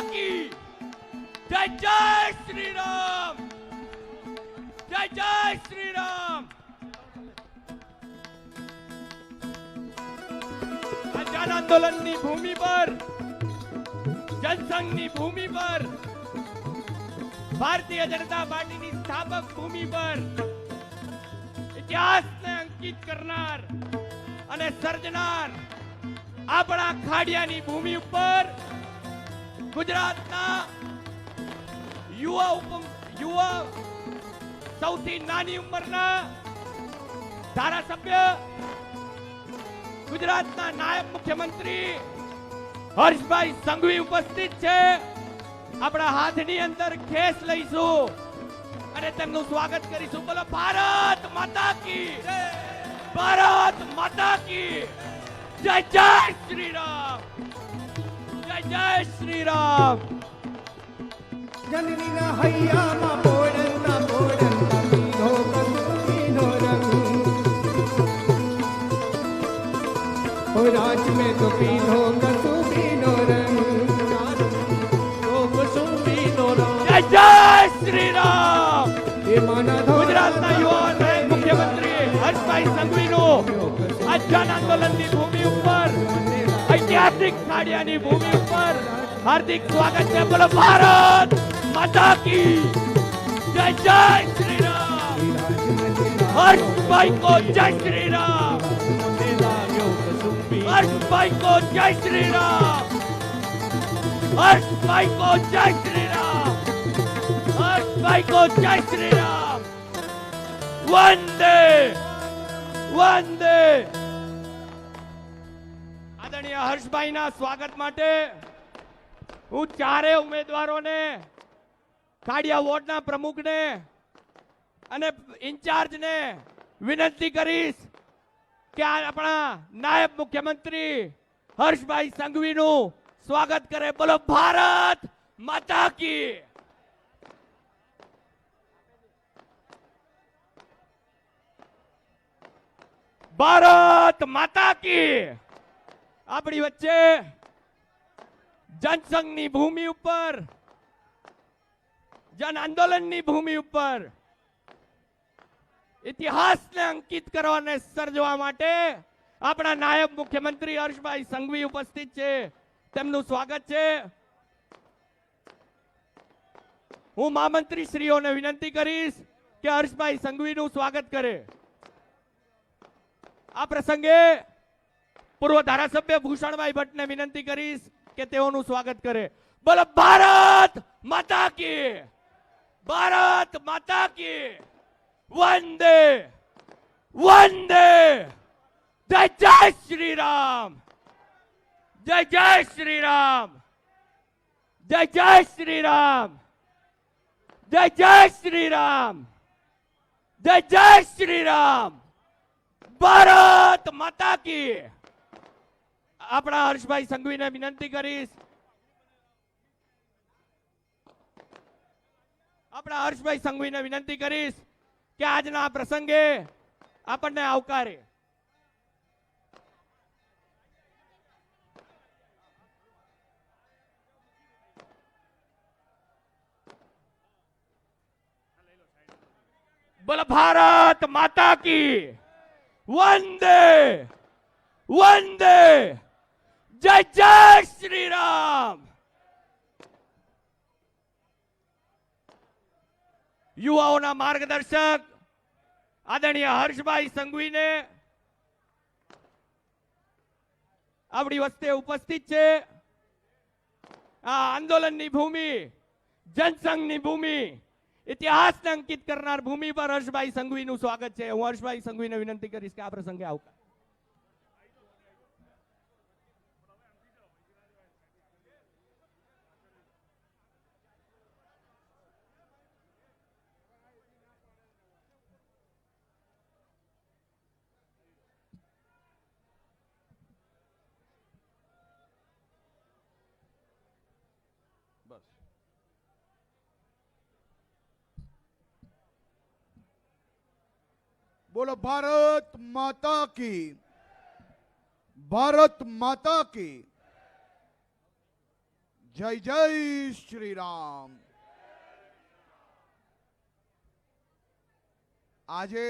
की जय जय श्री राम, जय जय श्री राम। जन आंदोलन की भूमि पर, जनसंघ की भूमि पर, भारतीय जनता पार्टी की स्थापक भूमि पर इतिहास ने अंकित करनार અને સર્જનાર આપણા ખાડિયાની ભૂમિ ઉપર ગુજરાતના યુવા સૌથી નાની ઉંમરના ધારાસભ્ય ગુજરાતના નાયબ મુખ્યમંત્રી હર્ષભાઈ સંઘવી ઉપસ્થિત છે। આપણા હાથની અંદર ખેસ લઈશું અને તેમનું સ્વાગત કરીશું। બોલો ભારત માતા की જય, भारत माता की जय जय श्री राम, जय जय श्री राम। जननी ना हैया मा बोडंता बोडंता पीनो कसूरीनो रंग, ओ राज में तो पीनो कसूरीनो रंग, तो कसूरीनो रंग। जय जय श्री राम। ये माना गुजरातना युवा नायब मुख्यमंत्री हर्षभाई संघवीનું આ જન આંદોલનની ભૂમિ ઉપર, ઐતિહાસિક ખાડિયાની ભૂમિ ઉપર હાર્દિક સ્વાગત છે। બોલો ભારત માતા की जय जय श्री राम। हर्षभाई को जय श्री राम, हर्षभाई को जय श्री राम, हर्षभाई को जय श्री राम, हर्षभाई को जय श्री राम। वंदे वंदे। आदरणीय हर्षभाई ना स्वागत माटे હું ચારે ઉમેદવારોને, ખાડિયા વોર્ડના પ્રમુખને અને ઇન્ચાર્જને વિનંતી કરીશ કે આપણા નાયબ મુખ્યમંત્રી હર્ષભાઈ સંઘવીનું સ્વાગત કરે। બોલો ભારત માતા की। भारत माता की। આપણી વચ્ચે જનસંઘની ભૂમિ ઉપર, જન આંદોલનની ભૂમિ ઉપર ઇતિહાસને અંકિત કરવા અને સર્જવા માટે આપણા નાયબ મુખ્યમંત્રી હર્ષભાઈ સંઘવી ઉપસ્થિત છે। તેમનું સ્વાગત છે। હું મહામંત્રી શ્રીઓને વિનંતી કરીશ કે હર્ષભાઈ સંઘવીનું સ્વાગત કરે। આ પ્રસંગે પૂર્વ ધારાસભ્ય ભૂષણભાઈ ભટ્ટને વિનંતી કરીશ કે તેઓનું સ્વાગત કરે। બોલો ભારત માતા की, ભારત માતા की। વંદે વંદે। જય જય શ્રી રામ, જય જય શ્રી રામ, જય જય શ્રી રામ, જય જય શ્રી રામ, જય જય શ્રી રામ। ભારત માતા की। આપણા હર્ષભાઈ સંઘવીને વિનંતી કરીશ, આપણા હર્ષભાઈ સંઘવીને વિનંતી કરીશ કે આજના પ્રસંગે આપણને આવકારે। બોલો ભારત માતા की। वंदे वंदे। जय जय श्री राम। युवाओना मार्गदर्शक आदरणीय हर्षभाई संघवीने આપણી વચ્ચે ઉપસ્થિત છે। આ આંદોલનની ભૂમિ, જનસંઘની ભૂમિ, ઇતિહાસને અંકિત કરનાર ભૂમિ પર હર્ષભાઈ સંઘવીનું સ્વાગત છે। હું હર્ષભાઈ સંઘવીને વિનંતી કરીશ કે આ પ્રસંગે આવકાર। बोलो भारत माता की, भारत माता की જય જય શ્રી રામ. આજે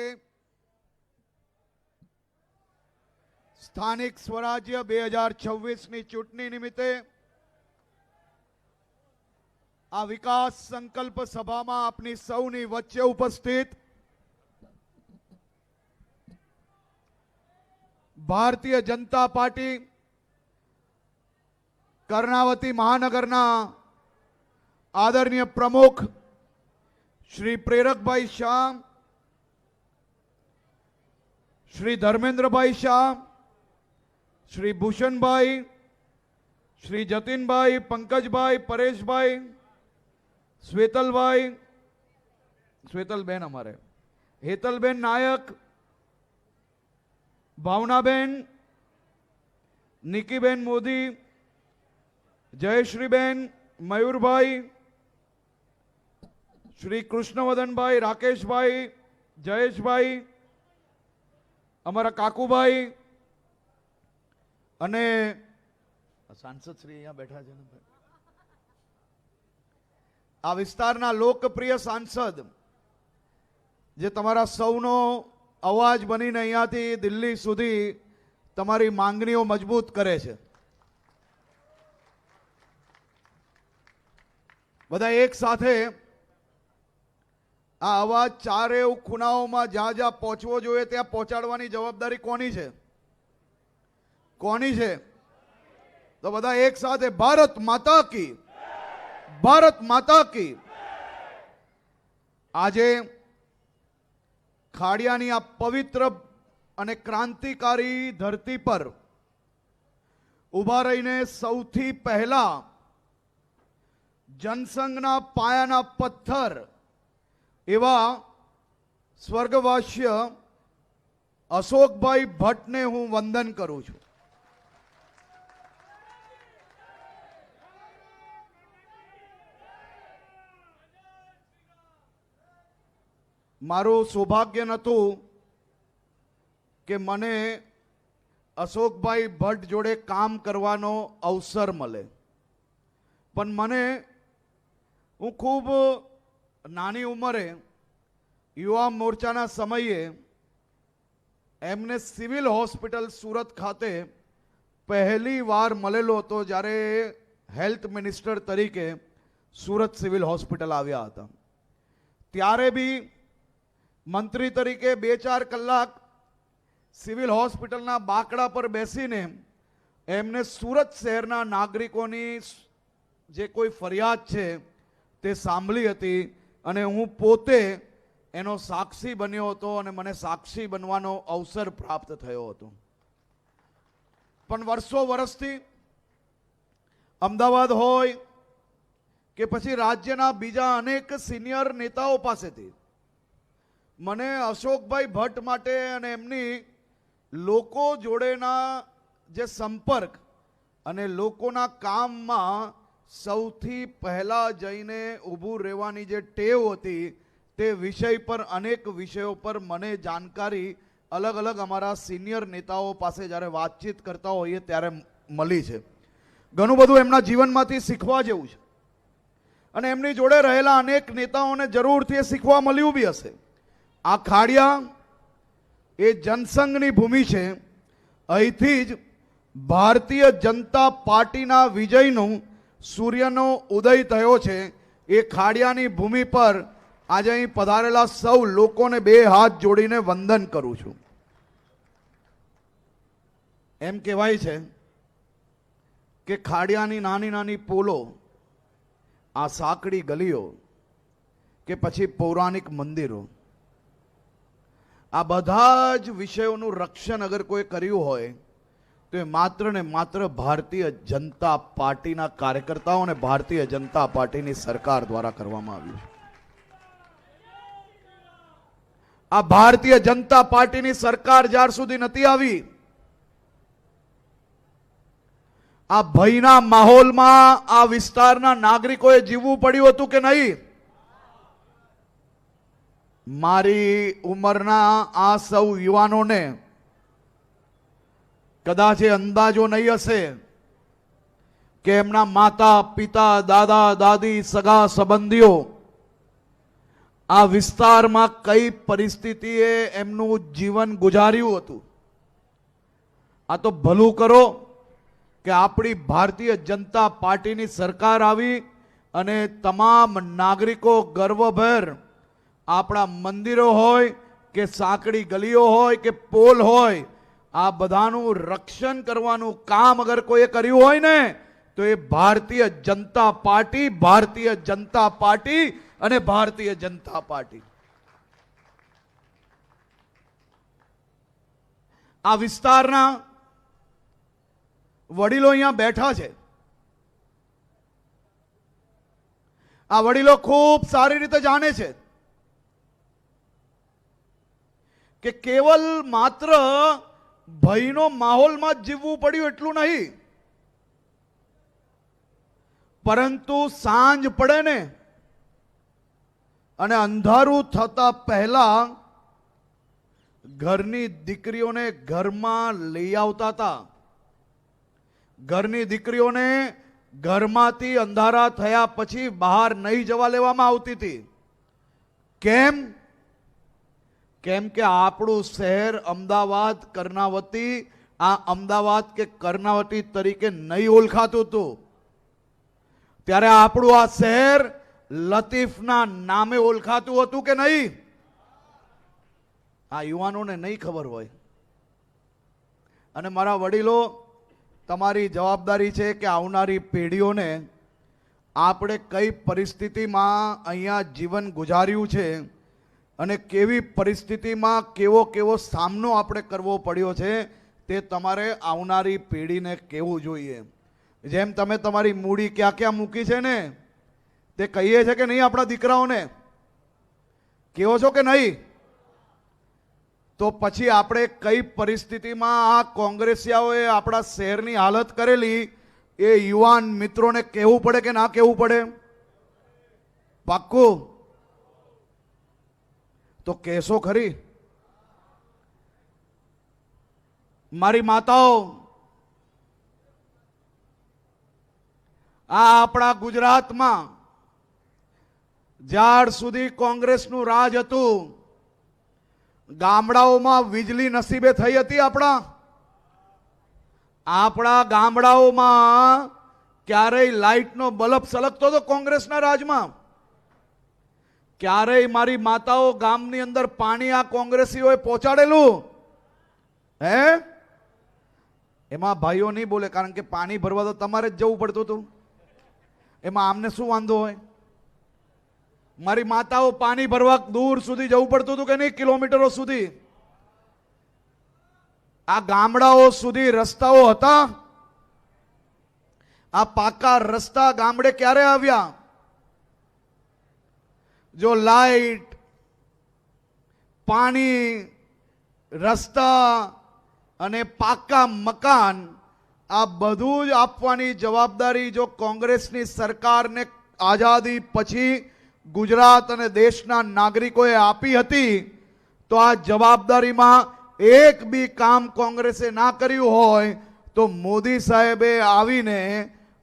સ્થાનિક સ્વરાજ્ય 2026 ની ચૂંટણી નિમિત્તે આ વિકાસ સંકલ્પ સભામાં આપની સૌની વચ્ચે ઉપસ્થિત ભારતીય જનતા પાર્ટી કર્ણાવતી મહાનગરના આદરણીય પ્રમુખ શ્રી પ્રેરકભાઈ શાહ, શ્રી ધર્મેન્દ્રભાઈ શાહ, શ્રી ભૂષણભાઈ, શ્રી જતીનભાઈ, પંકજભાઈ, પરેશભાઈ, શ્વેતલભાઈ, શ્વેતલબેન અમારે, હેતલબેન નાયક, ભાવનાબેન, નિકીબેન મોદી, જયશ્રીબેન, મયુરભાઈ, શ્રી કૃષ્ણવદનભાઈ, રાકેશભાઈ, જયેશભાઈ, અમારા કાકુભાઈ અને સાંસદ શ્રી અહીંયા બેઠા છે ને, આ વિસ્તારના લોકપ્રિય સાંસદ જે તમારા સૌનો અવાજ બનીને અહીંયાથી દિલ્હી સુધી તમારી માંગણીઓ મજબૂત કરે છે. બધા એક સાથે આ અવાજ ચારે ખૂણાઓમાં જ્યાં જ્યાં પહોંચવો જોઈએ ત્યાં પહોંચાડવાની જવાબદારી કોની છે? કોની છે? તો બધા એક સાથે ભારત માતા કી, ભારત માતા કી. આજે ખાડિયાની આ પવિત્ર અને ક્રાંતિકારી ધરતી પર ઊભા રહીને સૌથી પહેલા જનસંઘના પાયાના પથ્થર એવા સ્વર્ગવાસ્ય અશોકભાઈ ભટ્ટને હું વંદન કરું છું. મારું સૌભાગ્ય નહોતું કે મને અશોકભાઈ ભટ્ટ જોડે કામ કરવાનો અવસર મળે, પણ મને હું ખૂબ નાની ઉંમરે યુવા મોરચાના સમયે એમને સિવિલ હોસ્પિટલ સુરત ખાતે પહેલી વાર મળેલો હતો જ્યારે હેલ્થ મિનિસ્ટર તરીકે સુરત સિવિલ હોસ્પિટલ આવ્યા હતા. ત્યારે બી મંત્રી તરીકે 2-4 કલાક સિવિલ હોસ્પિટલના બાકડા પર બેસીને એમને સુરત શહેરના નાગરિકોની જે કોઈ ફરિયાદ છે તે સાંભળી હતી અને હું પોતે એનો સાક્ષી બન્યો હતો અને મને સાક્ષી બનવાનો અવસર પ્રાપ્ત થયો હતો. પણ વર્ષોથી અમદાવાદ હોય કે પછી રાજ્યના બીજા અનેક સિનિયર નેતાઓ પાસેથી મને અશોકભાઈ ભટ્ટ માટે અને એમની લોકો જોડેના જે સંપર્ક અને લોકોના કામમાં સૌથી પહેલા જઈને ઊભું રહેવાની જે ટેવ હતી તે વિષય પર અનેક વિષયો પર મને જાણકારી અલગ અલગ અમારા સિનિયર નેતાઓ પાસે જ્યારે વાતચીત કરતા હોઈએ ત્યારે મળી છે. ઘણું બધું એમના જીવનમાંથી શીખવા જેવું છે અને એમની જોડે રહેલા અનેક નેતાઓને જરૂરથી એ શીખવા મળ્યું બી હશે. આ ખાડિયા એ જનસંઘની ભૂમિ છે. અહીંથી જ ભારતીય જનતા પાર્ટીના વિજયનું સૂર્યનો ઉદય થયો છે. એ ખાડિયાની ભૂમિ પર આજે અહીં પધારેલા સૌ લોકોને 2 હાથ જોડીને વંદન કરું છું. એમ કહેવાય છે કે ખાડિયાની નાની નાની પોલો, આ સાંકડી ગલીઓ કે પછી પૌરાણિક મંદિરો, આ બધા જ વિષયોનું રક્ષણ અગર કોઈ કર્યું હોય તો એ માત્ર ને માત્ર ભારતીય જનતા પાર્ટીના કાર્યકર્તાઓ અને ભારતીય જનતા પાર્ટીની સરકાર દ્વારા કરવામાં આવ્યું છે. આ ભારતીય જનતા પાર્ટીની સરકાર જ્યાર સુધી નથી આવી, આ ભયના માહોલમાં આ વિસ્તારના નાગરિકોએ જીવવું પડ્યું હતું કે નહીં? મારી ઉંમરના આ સૌ યુવાનોને કદાચ એ અંદાજો નહીં હશે કે એમના માતા પિતા દાદા દાદી સગા સંબંધીઓ આ વિસ્તારમાં કઈ પરિસ્થિતિએ એમનું જીવન ગુજાર્યું હતું. આ તો ભલું કરો કે આપણી ભારતીય જનતા પાર્ટીની સરકાર આવી અને તમામ નાગરિકો ગર્વભેર આપણા મંદિરો હોય કે સાંકડી ગલીઓ હોય કે પોલ હોય, આ બધાનું રક્ષણ કરવાનું કામ અગર કોઈએ કર્યું હોય ને તો એ ભારતીય જનતા પાર્ટી, ભારતીય જનતા પાર્ટી અને ભારતીય જનતા પાર્ટી. આ વિસ્તારના વડીલો અહીંયા બેઠા છે. આ વડીલો ખૂબ સારી રીતે જાણે છે કે કેવલ માત્ર ભયનો માહોલમાં જ જીવવું પડ્યું એટલું નહીં, પરંતુ સાંજ પડે ને અને અંધારું થતા પહેલા ઘરની દીકરીઓને ઘરમાં લઈ આવતા હતા. ઘરની દીકરીઓને ઘરમાંથી અંધારા થયા પછી બહાર નહીં જવા લેવામાં આવતી હતી. કેમ? કેમ કે આપણું શહેર અમદાવાદ કર્ણાવતી આ અમદાવાદ કે કર્ણાવતી તરીકે નહીં ઓળખાતું હતું. ત્યારે આપણું આ શહેર લતીફના નામે ઓળખાતું હતું કે નહીં? આ યુવાનોને નહીં ખબર હોય. અને મારા વડીલો, તમારી જવાબદારી છે કે આવનારી પેઢીઓને આપણે કઈ પરિસ્થિતિમાં અહીંયા જીવન ગુજાર્યું છે અને કેવી પરિસ્થિતિમાં કેવો સામનો આપણે કરવો પડ્યો છે તે તમારે આવનારી પેઢીને કહેવું જોઈએ. જેમ તમે તમારી મૂડી ક્યાં ક્યાં મૂકી છે ને તે કહીએ છે કે નહીં આપણા દીકરાઓને? કહો છો કે નહીં? તો પછી આપણે કઈ પરિસ્થિતિમાં આ કોંગ્રેસિયાઓએ આપણા શહેરની હાલત કરેલી એ યુવાન મિત્રોને કહેવું પડે કે ના કહેવું પડે? પાક્કું? તો કહેશો ખરી? મારી માતાઓ, આ આપણા ગુજરાતમાં જ્યાર સુધી કોંગ્રેસનું રાજ હતું, ગામડાઓમાં વીજળી નસીબે થઈ હતી? આપણા ગામડાઓમાં ક્યારેય લાઈટનો બલ્બ સળગતો હતો કોંગ્રેસના રાજમાં? ક્યારેય મારી માતાઓ ગામની અંદર પાણી આ કોંગ્રેસીઓએ પહોંચાડેલું? હે? એમાં ભાઈઓ નહીં બોલે, કારણ કે પાણી ભરવા તો તમારે જ જવું પડતું હતું. એમાં આમને શું વાંધો હોય? મારી માતાઓ પાણી ભરવા દૂર સુધી જવું પડતું હતું કે નહીં? કિલોમીટરો સુધી. આ ગામડાઓ સુધી રસ્તાઓ હતા? આ પાકા રસ્તા ગામડે ક્યારે આવ્યા? જો લાઈટ, પાણી, રસ્તા અને પાકા મકાન આ બધું જ આપવાની જવાબદારી જો કોંગ્રેસની સરકારને આઝાદી પછી ગુજરાત અને દેશના નાગરિકોએ આપી હતી, તો આ જવાબદારીમાં એક બી કામ કોંગ્રેસે ના કર્યું હોય તો મોદી સાહેબે આવીને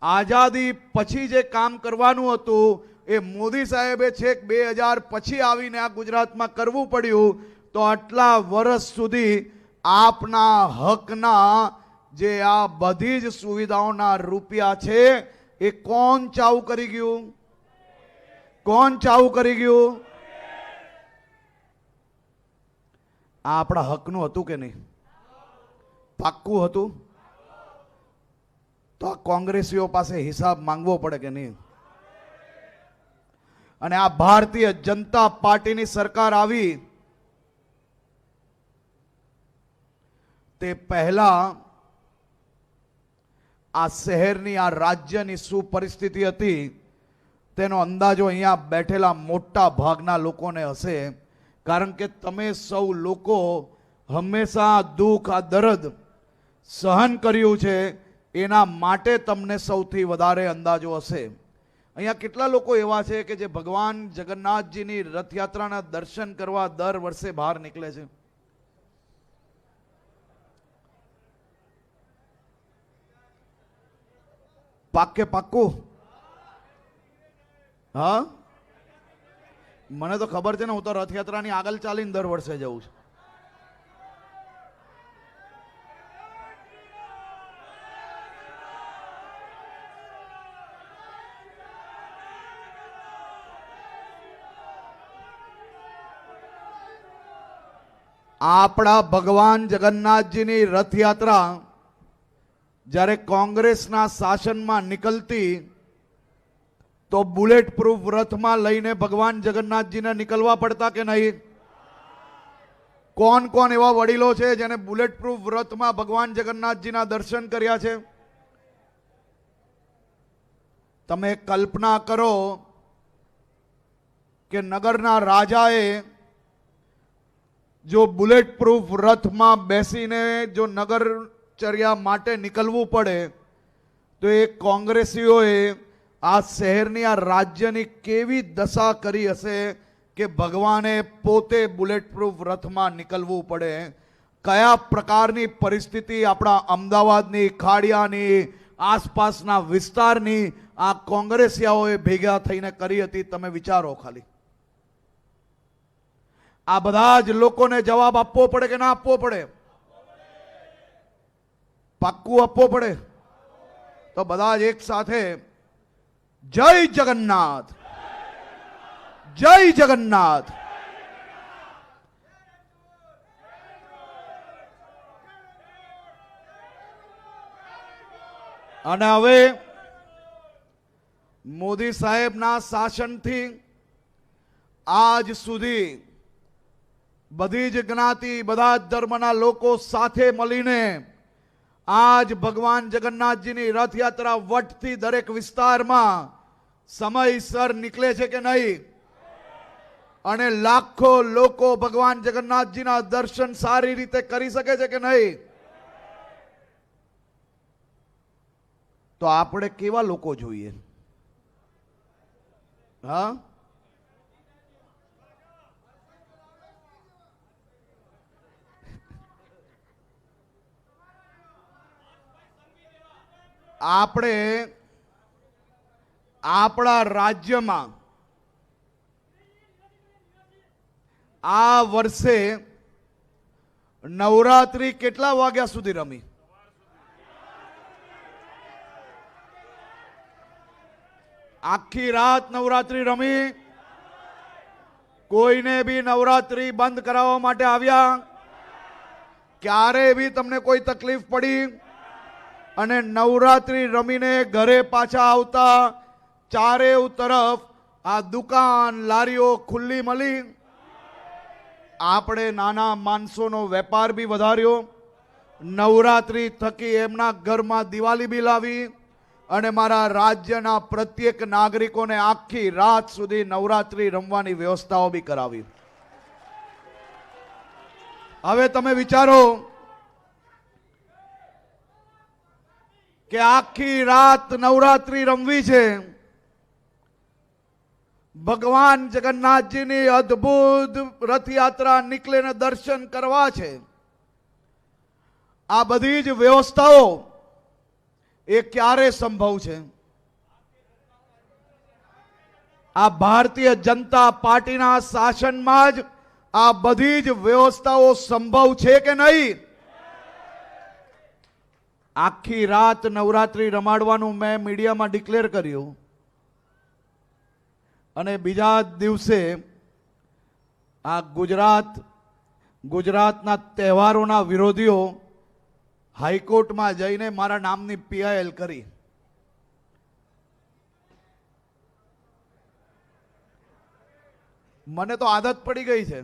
આઝાદી પછી જે કામ કરવાનું હતું એ મોદી સાહેબે છેક 2000 પછી આવીને આ ગુજરાતમાં કરવું પડ્યું. તો આટલા વર્ષ સુધી આપના હકના જે આ બધી જ સુવિધાઓના રૂપિયા છે એ કોણ ચાઉ કરી ગયું? કોણ ચાઉ કરી ગયું? આ આપણા હકનું હતું કે નહીં? પાક્કું હતું? તો આ કોંગ્રેસીઓ પાસે હિસાબ માંગવો પડે કે નહીં? અને આ ભારતીય જનતા પાર્ટીની સરકાર આવી તે પહેલા આ શહેરની, આ રાજ્યની શું પરિસ્થિતિ હતી તેનો અંદાજો અહીંયા બેઠેલા મોટા ભાગના લોકોને હશે. કારણ કે તમે સૌ લોકો હંમેશા દુઃખ, આ દર્દ સહન કર્યું છે, એના માટે તમને સૌથી વધારે અંદાજો હશે. અહીંયા કેટલા લોકો એવા છે કે જે ભગવાન જગન્નાથજીની રથયાત્રાના દર્શન કરવા દર વર્ષે બહાર નીકળે છે? પાક્કે પાક્કું? હા, મને તો ખબર છે ને, હું તો રથયાત્રાની આગળ ચાલીને દર વર્ષે જઉં છું. આપણા ભગવાન જગન્નાથજીની રથયાત્રા જ્યારે કોંગ્રેસના શાસનમાં નીકળતી તો બુલેટ પ્રૂફ રથમાં લઈને ભગવાન જગન્નાથજીને નીકળવા પડતા કે નહીં? કોણ કોણ એવા વડીલો છે જેને બુલેટ પ્રૂફ રથમાં ભગવાન જગન્નાથજીના દર્શન કર્યા છે? તમે કલ્પના કરો કે નગરના રાજાએ જો બુલેટ પ્રૂફ રથમાં બેસીને જો નગરચર્યા માટે નીકળવું પડે તો એ કોંગ્રેસીઓએ આ શહેરની, આ રાજ્યની કેવી દશા કરી હશે કે ભગવાને પોતે બુલેટ પ્રૂફ રથમાં નીકળવું પડે. કયા પ્રકારની પરિસ્થિતિ આપણા અમદાવાદની, ખાડિયાની, આસપાસના વિસ્તારની આ કોંગ્રેસિયાઓએ ભેગા થઈને કરી હતી, તમે વિચારો ખાલી. આ બધા જ લોકોને જવાબ આપવો પડે કે ના આપવો પડે? પાક્કું આપવો પડે. તો બધા જ એક સાથે જય જગન્નાથ, જય જગન્નાથ. અને હવે મોદી સાહેબના શાસનથી આજ સુધી બધી જ જ્ઞાતિ, બધા જ ધર્મના લોકો સાથે મળીને આજ ભગવાન જગન્નાથજીની રથયાત્રા વટથી દરેક વિસ્તારમાં સમયસર નીકળે છે કે નહીં? અને લાખો લોકો ભગવાન જગન્નાથજીના દર્શન સારી રીતે કરી શકે છે કે નહીં? તો આપણે કેવા લોકો જોઈએ? હા, આપણે આપણા રાજ્યમાં આ વર્ષે નવરાત્રી કેટલા વાગ્યા સુધી રમી? આખી રાત નવરાત્રી રમી? કોઈને બી નવરાત્રી બંધ કરાવવા માટે આવ્યા? ક્યારે બી તમને કોઈ તકલીફ પડી? અને નવરાત્રી રમીને ઘરે પાછા આવતા ચારે તરફ આ દુકાન, લારીઓ ખુલ્લી મળી. આપણે નાના માણસોનો વેપાર બી વધાર્યો. નવરાત્રી થકી એમના ઘરમાં દિવાળી બી લાવી અને મારા રાજ્યના પ્રત્યેક નાગરિકોને આખી રાત સુધી નવરાત્રી રમવાની વ્યવસ્થાઓ બી કરાવી. હવે તમે વિચારો કે આખી રાત નવરાત્રી રમવી છે, ભગવાન જગન્નાથજીની અદ્ભુત રથયાત્રા નીકળીને દર્શન કરવા છે. આ બધી જ વ્યવસ્થાઓ એ ક્યારે સંભવ છે? આ ભારતીય જનતા પાર્ટીના શાસનમાં જ આ બધી જ વ્યવસ્થાઓ સંભવ છે કે નહીં? આખી રાત નવરાત્રી રમાડવાનું મેં મીડિયામાં ડિક્લેર કર્યું અને બીજા દિવસે આ ગુજરાતના તહેવારોના વિરોધીઓ હાઈકોર્ટમાં જઈને મારા નામની PIL કરી. મને તો આદત પડી ગઈ છે.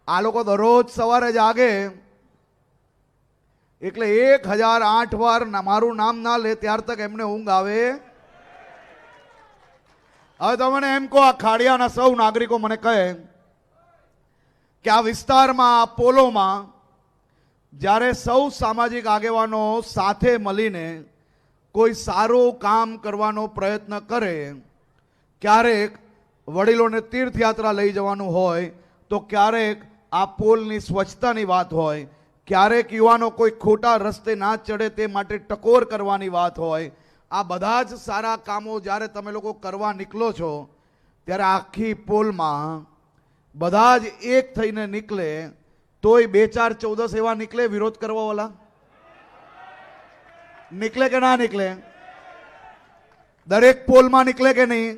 આ લોકો દરરોજ સવારે જાગે એટલે 1008 વાર મારું નામ ના લે ત્યાર તક એમને ઊંઘ આવે. હવે તમને એમ કહો, આ ખાડિયાના સૌ નાગરિકો મને કહે કે આ વિસ્તારમાં, આ પોલોમાં જ્યારે સૌ સામાજિક આગેવાનો સાથે મળીને કોઈ સારું કામ કરવાનો પ્રયત્ન કરે, ક્યારેક વડીલોને તીર્થયાત્રા લઈ જવાનું હોય, તો ક્યારેક આ પોલની સ્વચ્છતાની વાત હોય, ક્યારેક યુવાનો કોઈ ખોટા રસ્તે ના ચડે તે માટે ટકોર કરવાની વાત હોય, આ બધા જ સારા કામો જ્યારે તમે લોકો કરવા નીકળો છો ત્યારે આખી પોલમાં બધા જ એક થઈને નીકળે તોય 2014 એવા નીકળે વિરોધ કરવા વાળા નીકળે કે ના નીકળે? દરેક પોલમાં નીકળે કે નહીં?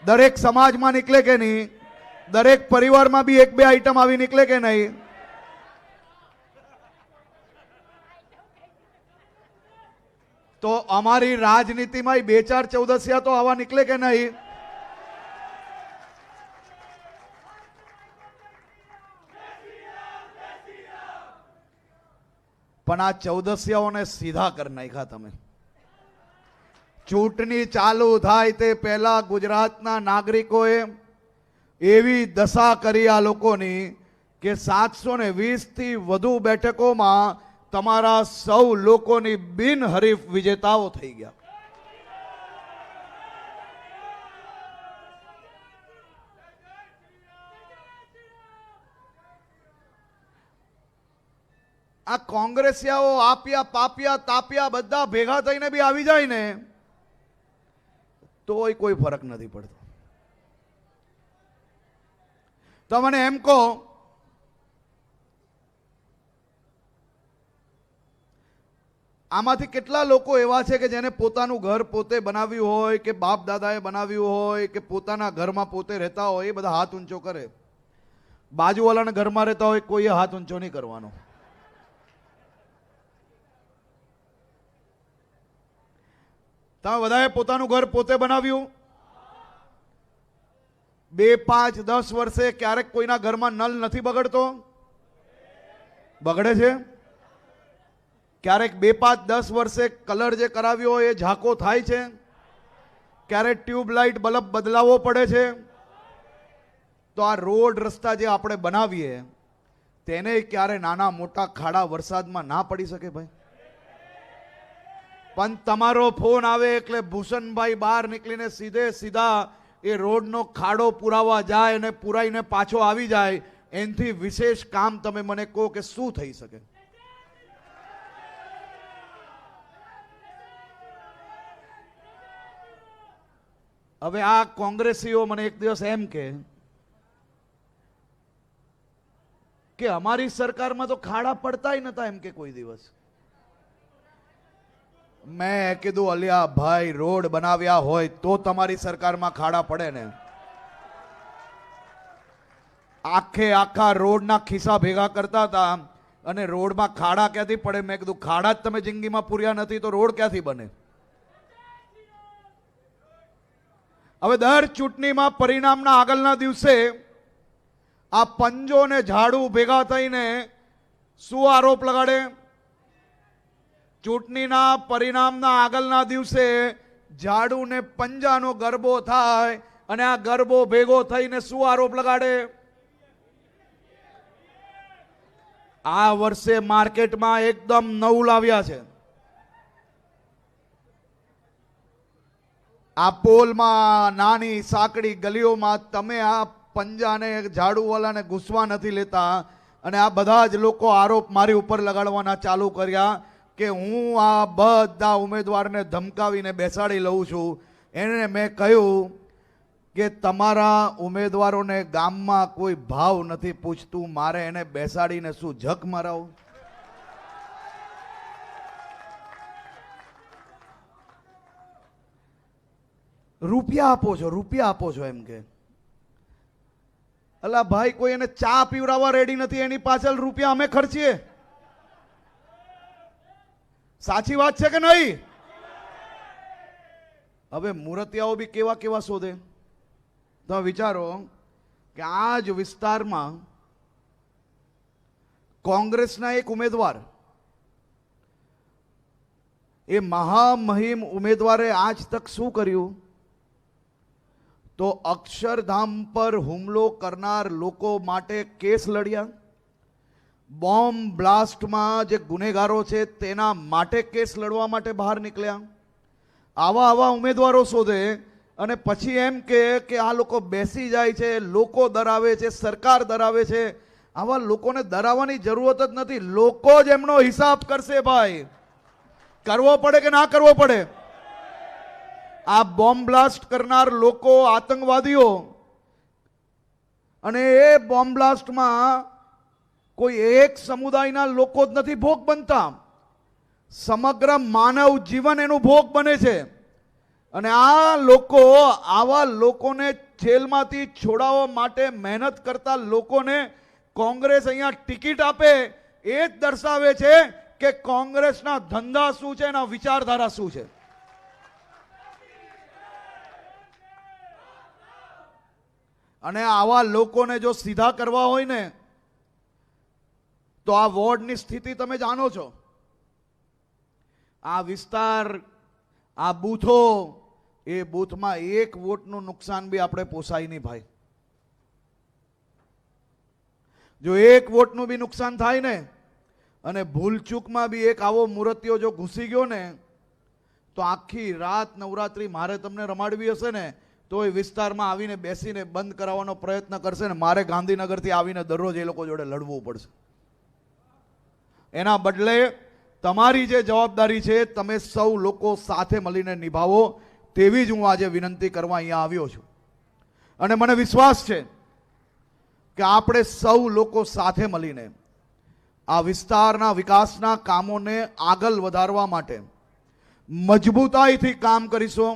દરેક સમાજમાં નીકળે કે નહીં? દરેક પરિવારમાં બી એક બે આઈટમ આવી નીકળે કે નહીં? તો અમારી રાજનીતિમાં 2014 તો આવા નીકળે કે નહીં? પણ આ 14 સીધા કરી નાખ્યા તમે. ચૂંટણી ચાલુ થાય તે પહેલા ગુજરાતના નાગરિકોએ એવી દશા કરી આ લોકોની કે 720 થી વધુ બેઠકોમાં તમારા સૌ લોકોની બિનહરીફ વિજેતાઓ થઈ ગયા. આ કોંગ્રેસિયાઓ આપ્યા પાપ્યા તાપ્યા બધા ભેગા થઈને બી આવી જાય ને તોય કોઈ ફરક નથી પડતો. તો મને એમ કહો, આમાંથી કેટલા લોકો એવા છે કે જેને પોતાનું ઘર પોતે બનાવ્યું હોય કે બાપ દાદાએ બનાવ્યું હોય કે પોતાના ઘરમાં પોતે રહેતા હોય? એ બધા હાથ ઊંચો કરે. બાજુવાળાના ઘરમાં રહેતા હોય કોઈએ હાથ ઊંચો નહીં કરવાનો. તમે બધાએ પોતાનું ઘર પોતે બનાવ્યું? 2, 5, 10 વર્ષે ક્યારેક કોઈના ઘરમાં નળ નથી બગડતો? બગડે છે. ક્યારેક 2, 5, 10 વર્ષે કલર જે કરાવ્યો હોય એ ઝાંકો થાય છે. ક્યારેક ટ્યુબલાઇટ બલ્બ બદલાવવો પડે છે. તો આ રોડ રસ્તા જે આપણે બનાવીએ તેને ક્યારે નાના મોટા ખાડા વરસાદમાં ના પડી શકે ભાઈ? પણ તમારો ફોન આવે એટલે ભૂષણભાઈ બહાર નીકળીને સીધા એ રોડનો ખાડો પુરાવા જાય અને પુરાઈને પાછો આવી જાય. એનાથી વિશેષ કામ તમે મને કહો કે શું થઈ શકે? હવે આ કોંગ્રેસીઓ મને એક દિવસ એમ કે અમારી સરકારમાં તો ખાડા પડતા નતા એમ કે કોઈ દિવસ. મેં કીધું અલિયા ભાઈ, રોડ બનાવ્યા હોય તો તમારી સરકારમાં ખાડા પડે ને. આખા રોડના ખિસ્સા ભેગા કરતા હતા અને રોડમાં ખાડા ક્યાંથી પડે? મેં કીધું ખાડા જ તમે જિંદગીમાં પૂર્યા નથી તો રોડ ક્યાંથી બને? હવે દર ચૂંટણીમાં પરિણામના આગળના દિવસે આ પંજો ને ઝાડુ ભેગા થઈને શું આરોપ લગાડે? ચૂંટણીના પરિણામના આગળના દિવસે ઝાડુ ને પંજાનો ગરબો થાય અને આ ગરબો ભેગો થઈને શું આરોપ લગાડે? આ વર્ષે માર્કેટમાં એકદમ નવું લાવ્યા છે. આ પોલમાં નાની સાંકડી ગલીઓમાં તમે આ પંજાને ઝાડુવાળાને ઘૂસવા નથી લેતા અને આ બધા જ લોકો આરોપ મારી ઉપર લગાડવાના ચાલુ કર્યા કે હું આ બધા ઉમેદવારને ધમકાવીને બેસાડી લઉં છું. એને મેં કહ્યું કે તમારા ઉમેદવારોને ગામમાં કોઈ ભાવ નથી પૂછતું, મારે એને બેસાડીને શું જક મરાવું? રૂપિયા આપો છો એમ કે અલા ભાઈ, કોઈ એને ચા પીવડાવવા રેડી નથી, એની પાછળ રૂપિયા અમે ખર્ચીએ. સાચી વાત છે કે નહીં? હવે મૂર્તિયાઓ બી કેવા શોધે. તો વિચારો કે આ જ વિસ્તારમાં કોંગ્રેસના એક ઉમેદવાર, એ મહામહિમ ઉમેદવારે આજ તક શું કર્યું? તો અક્ષરધામ પર હુમલો કરનાર લોકો માટે કેસ લડ્યા. બોમ્બ બ્લાસ્ટમાં જે ગુનેગારો છે તેના માટે કેસ લડવા માટે બહાર નીકળ્યા. આવા ઉમેદવારો શોધે અને પછી એમ કે આ લોકો બેસી જાય છે, લોકો ડરાવે છે, સરકાર ડરાવે છે. આવા લોકોને ડરાવવાની જરૂરત જ નથી. લોકો જ એમનો હિસાબ કરશે ભાઈ. કરવો પડે કે ના કરવો પડે. આ બોમ્બ બ્લાસ્ટ કરનાર લોકો આતંકવાદીઓ, અને એ બોમ્બ બ્લાસ્ટમાં કોઈ એક સમુદાયના લોકો જ નથી ભોગ બનતા, સમગ્ર માનવ જીવન એનું ભોગ બને છે. અને આ લોકો, આવા લોકોને જેલમાંથી છોડાવવા માટે મહેનત કરતા લોકોને કોંગ્રેસ અહીંયા ટિકિટ આપે, એ જ દર્શાવે છે કે કોંગ્રેસના ધંધા શું છે, એના વિચારધારા શું છે. અને આવા લોકોને જો સીધા કરવા હોય ને, તો આ વોર્ડની સ્થિતિ તમે જાણો છો. આ વિસ્તાર, આ બૂથો, એ બૂથમાં એક વોટનું નુકસાન બી આપણે પોસાય નહીં ભાઈ. જો એક વોટનું બી નુકસાન થાય ને, અને ભૂલચૂકમાં બી એક આવો મૂર્તિઓ જો ઘૂસી ગયો ને, તો આખી રાત નવરાત્રી મારે તમને રમાડવી હશે ને, તો એ વિસ્તારમાં આવીને બેસીને બંધ કરાવવાનો પ્રયત્ન કરશે ને મારે ગાંધીનગરથી આવીને દરરોજ એ લોકો જોડે લડવું પડશે. એના બદલે તમારી જે જવાબદારી છે, તમે સૌ લોકો સાથે મળીને નિભાવો, તેવી જ હું આજે વિનંતી કરવા અહીંયા આવ્યો છું. અને મને વિશ્વાસ છે કે આપણે સૌ લોકો સાથે મળીને આ વિસ્તારના વિકાસના કામોને આગળ વધારવા માટે મજબૂતાઈથી કામ કરીશું.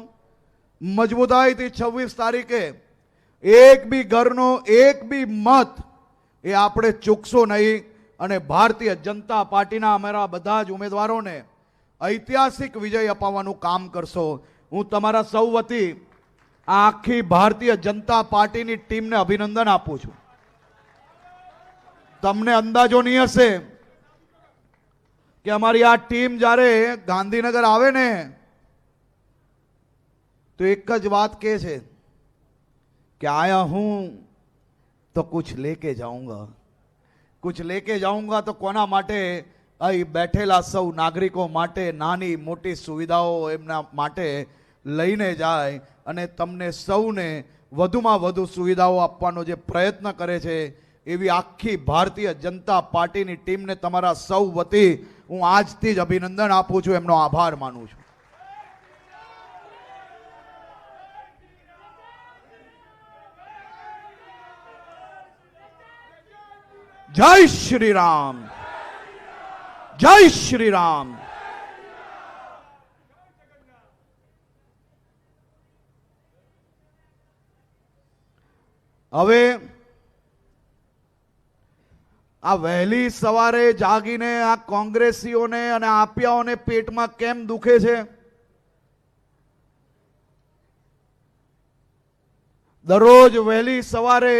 મજબૂતાઈથી 26 તારીખે એક બી ઘરનો એક બી મત એ આપણે ચૂકશો નહીં. અને ભારતીય જનતા પાર્ટીના અમારા બધા જ ઉમેદવારોને ઐતિહાસિક વિજય અપાવવાનું કામ કરશો. હું તમારા સૌ વતી આ આખી ભારતીય જનતા પાર્ટીની ટીમને અભિનંદન આપું છું. તમને અંદાજો નહીં હશે કે અમારી આ ટીમ જ્યારે ગાંધીનગર આવે ને, તો એક જ વાત કહે છે કે આયા હું તો કુછ લેકે જાઉંગા. કુછ લેકે જાઉંગા તો કોના માટે? અહીં બેઠેલા સૌ નાગરિકો માટે નાની મોટી સુવિધાઓ એમના માટે લઈને જાય અને તમને સૌને વધુમાં વધુ સુવિધાઓ આપવાનો જે પ્રયત્ન કરે છે, એવી આખી ભારતીય જનતા પાર્ટીની ટીમને તમારા સૌ વતી હું આજથી જ અભિનંદન આપું છું, એમનો આભાર માનું છું. જય શ્રી રામ, જય શ્રી રામ. હવે આ વહેલી સવારે જાગીને આ કોંગ્રેસીઓને અને આપિયાઓને પેટમાં કેમ દુખે છે? દરરોજ વહેલી સવારે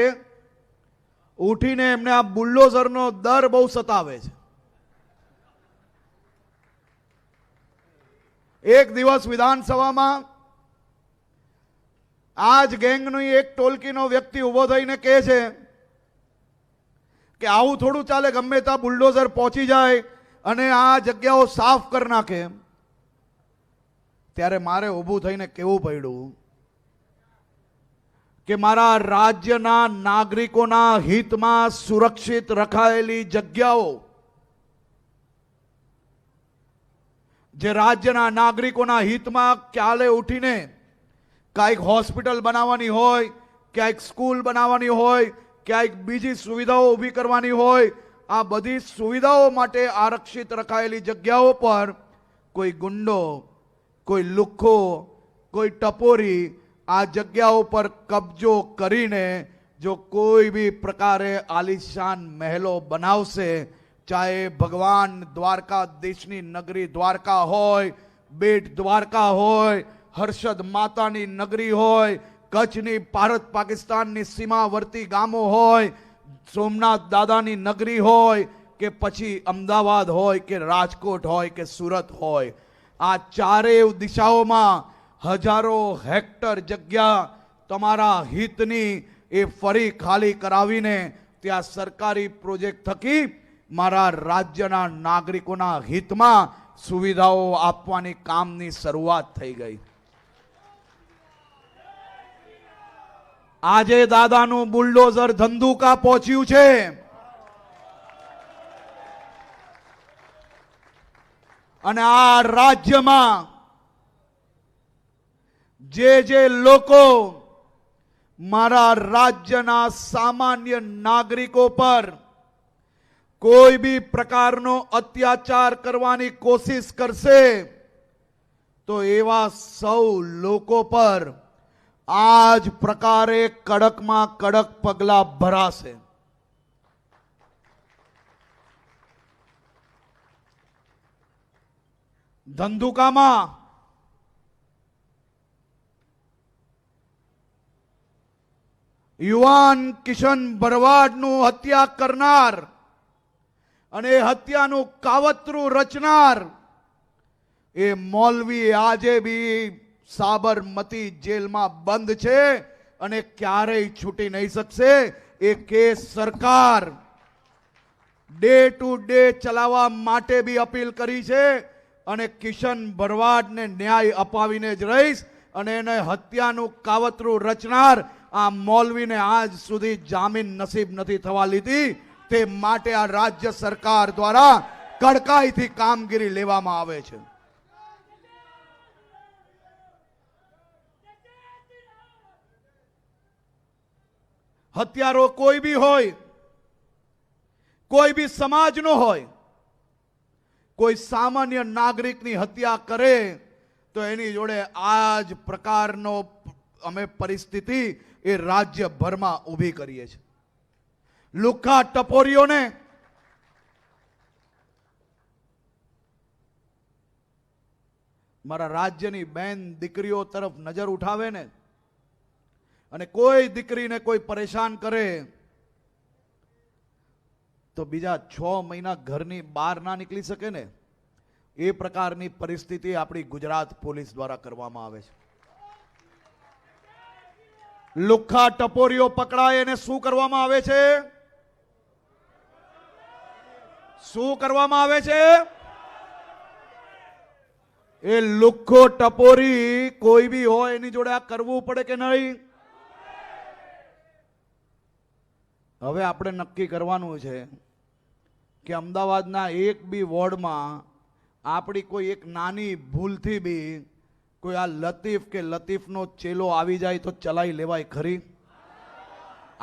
ઉઠીને એમને આ બુલ્ડોઝરનો દર બહુ સતાવે છે. એક દિવસ વિધાનસભામાં આ જ ગેંગની એક ટોલકીનો વ્યક્તિ ઉભો થઈને કહે છે કે આવું થોડું ચાલે, ગમે ત્યાં બુલ્ડોઝર પહોંચી જાય અને આ જગ્યાઓ સાફ કરી નાખે. ત્યારે મારે ઊભું થઈને કહેવું પડ્યું કે મારા રાજ્યના નાગરિકોના હિતમાં સુરક્ષિત રખાયેલી જગ્યાઓ, જે રાજ્યના નાગરિકોના હિતમાં કાલે ઉઠીને કાંઈક હોસ્પિટલ બનાવવાની હોય, ક્યાંક સ્કૂલ બનાવવાની હોય, ક્યાંક બીજી સુવિધાઓ ઊભી કરવાની હોય, આ બધી સુવિધાઓ માટે આરક્ષિત રખાયેલી જગ્યાઓ પર કોઈ ગુંડો, કોઈ લુખ્ખો, કોઈ ટપોરી આ જગ્યાઓ પર કબજો કરીને જો કોઈ બી પ્રકારે આલિશાન મહેલો બનાવશે, ચાહે ભગવાન દ્વારકાધીશની નગરી દ્વારકા હોય, બેટ દ્વારકા હોય, હર્ષદ માતાની નગરી હોય, કચ્છની ભારત પાકિસ્તાનની સીમાવર્તી ગામો હોય, સોમનાથ દાદાની નગરી હોય, કે પછી અમદાવાદ હોય કે રાજકોટ હોય કે સુરત હોય, આ ચારેય દિશાઓમાં હજારો હેક્ટર જગ્યા તમારા હિતની એ ફરી ખાલી કરાવીને ત્યાં સરકારી પ્રોજેક્ટ થકી મારા રાજ્યના નાગરિકોના હિતમાં સુવિધાઓ આપવાની કામની શરૂઆત થઈ ગઈ. આજે દાદાનું બુલડોઝર ધંધુકા પહોંચ્યું છે. અને આ રાજ્યમાં જે લોકો મારા રાજ્યના સામાન્ય નાગરિકો પર કોઈ બી પ્રકારનો અત્યાચાર કરવાની કોશિશ કરશે તો એવા સૌ લોકો પર આ જ પ્રકારે કડકમાં કડક પગલા ભરાશે. ધંધુકામાં યુવાન કિશન ભરવાડનું હત્યા કરનાર અને હત્યાનું કાવતરું રચનાર એ મૌલવી આજે બી સાબરમતી જેલમાં બંધ છે અને ક્યારેય છૂટી નહીં શકશે. એ કેસ સરકાર ડે ટુ ડે ચલાવવા માટે બી અપીલ કરી છે અને કિશન ભરવાડને ન્યાય અપાવીને જ રહીશ. અને એને હત્યાનું કાવતરું રચનાર આ મૌલવીને આજ સુધી જામીન નસીબ નથી થવા લીધી. તે માટે આ રાજ્ય સરકાર દ્વારા કડકાઈથી કામગીરી લેવામાં આવે છે. હત્યારો કોઈ બી હોય, કોઈ બી સમાજનો હોય, કોઈ સામાન્ય નાગરિકની હત્યા કરે તો એની જોડે આ જ પ્રકારનો અમે પરિસ્થિતિ એ રાજ્યભરમાં ઊભી કરીએ છીએ. લુખ્ખા ટપોરીઓને મારા રાજ્યની બેન દીકરીઓ તરફ નજર ઉઠાવે ને અને કોઈ દીકરીને કોઈ પરેશાન કરે તો બીજા 6 મહિના ઘરની બહાર ના નીકળી શકે ને, એ પ્રકારની પરિસ્થિતિ આપણી ગુજરાત પોલીસ દ્વારા કરવામાં આવે છે. લુખ્ખા ટપોરીઓ પકડાય એને શું કરવામાં આવે છે? શું કરવામાં આવે છે? એ લુખ્ખો ટપોરી કોઈ બી હોય એની જોડે આ કરવું પડે કે નહીં? હવે આપણે નક્કી કરવાનું છે કે અમદાવાદના એક બી વોર્ડમાં આપણી કોઈ એક નાની ભૂલથી બી કોઈ આ લતીફ કે લતીફનો ચેલો આવી જાય તો ચલાવી લેવાય ખરી?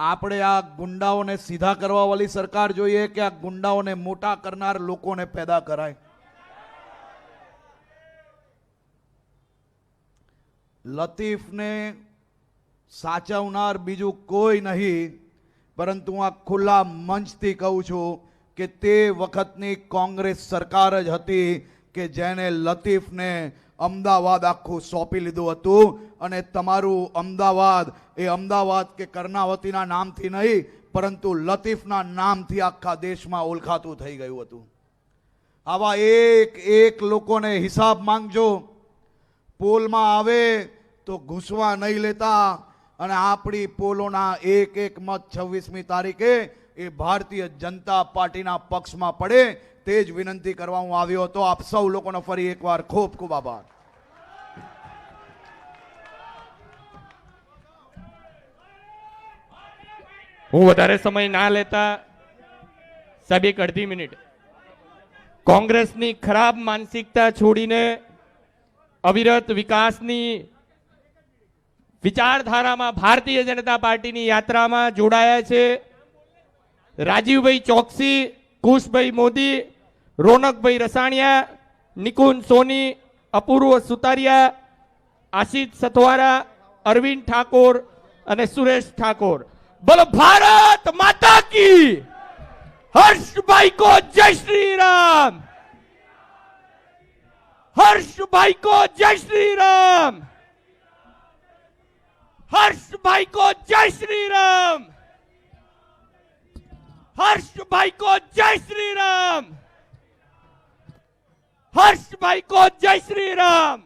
આપણે આ ગુંડાઓને સીધા કરવા વાળી સરકાર જોઈએ કે આ ગુંડાઓને મોટા કરનાર લોકોને પેદા કરાય? લતીફને સાચવનાર બીજું કોઈ નહીં, પરંતુ આ ખુલ્લા મંચથી કહું છું કે તે વખતની કોંગ્રેસ સરકાર જ હતી કે જેને લતીફને અમદાવાદ આખું સોંપી લીધું હતું. અને તમારું અમદાવાદ એ અમદાવાદ કે કર્ણાવતીના નામથી નહીં પરંતુ લતીફના નામથી આખા દેશમાં ઓળખાતું થઈ ગયું હતું. આવા એક લોકોને હિસાબ માંગજો. પોલમાં આવે તો ઘૂસવા નહીં લેતા અને આપણી પોલોના એક મત 26મી તારીખે એ ભારતીય જનતા પાર્ટીના પક્ષમાં પડે તે જ વિનંતી કરવા હું આવ્યો હતો. આપ સૌ લોકોનો ફરી એકવાર ખૂબ ખૂબ આભાર. હું વધારે સમય ના લેતા સાહેબ 1 અડધી મિનિટ. કોંગ્રેસની ખરાબ માનસિકતા છોડીને અવિરત વિકાસની વિચારધારામાં ભારતીય જનતા પાર્ટીની યાત્રામાં જોડાયા છે રાજીવભાઈ ચોકસી, કુશભાઈ મોદી, રોનકભાઈ રસાણિયા, નિકુંજ સોની, અપૂર્વ સુતારિયા, આશિષ સથવારા, અરવિંદ ઠાકોર અને સુરેશ ઠાકોર. બોલો ભારત માતા કી! હર્ષભાઈ કો જય શ્રી રામ! હર્ષભાઈ કો જય શ્રી રામ! હર્ષભાઈ કો જય શ્રી રામ! હર્ષભાઈ કો જય શ્રી રામ! હર્ષભાઈ કો જય શ્રી રામ!